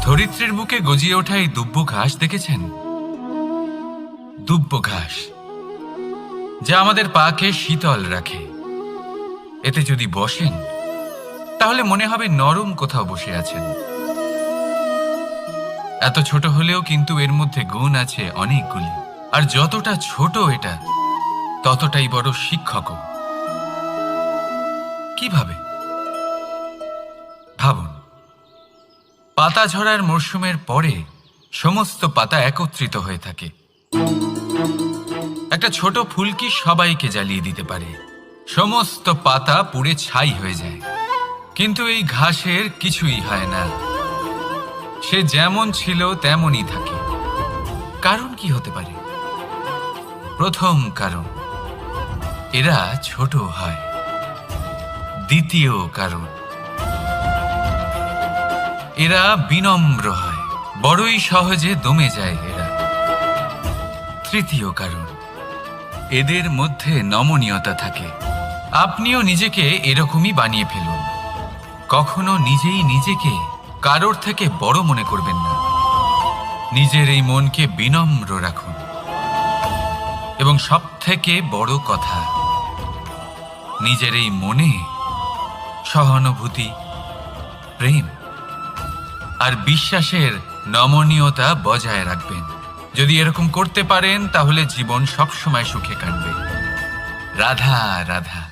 ধরিত্রীর বুকে গজিয়ে ওঠা এই দুব্ব ঘাস দেখেছেন? দুব্ব ঘাস, যা আমাদের পাকে শীতল রাখে। এতে যদি বসেন তাহলে মনে হবে নরম কোথাও বসে আছেন। এত ছোট হলেও কিন্তু এর মধ্যে গুণ আছে অনেকগুলি, আর যতটা ছোট এটা ততটাই বড় শিক্ষকও। কিভাবে? ভাবুন, পাতা ঝরার মরশুমের পরে সমস্ত পাতা একত্রিত হয়ে থাকে। একটা ছোট ফুলকি সবাইকে জ্বালিয়ে দিতে পারে, সমস্ত পাতা পুড়ে ছাই হয়ে যায়। কিন্তু এই ঘাসের কিছুই হয় না, সে যেমন ছিল তেমনই থাকে। কারণ কি হতে পারে? প্রথম কারণ, এরা ছোট হয়। দ্বিতীয় কারণ, এরা বিনম্র হয়, বড়ই সহজে দমে যায় এরা। তৃতীয় কারণ, এদের মধ্যে নমনীয়তা থাকে। আপনিও নিজেকে এরকমই বানিয়ে ফেলুন। কখনো নিজেই নিজেকে কারোর থেকে বড় মনে করবেন না। নিজের এই মনকে বিনম্র রাখুন। এবং সবথেকে বড় কথা, নিজের এই মনে সহানুভূতি, প্রেম আর বিশ্বাসের নমনীয়তা বজায় রাখবেন। যদি এরকম করতে পারেন তাহলে জীবন সবসময় সুখে কাটবে। রাধা রাধা।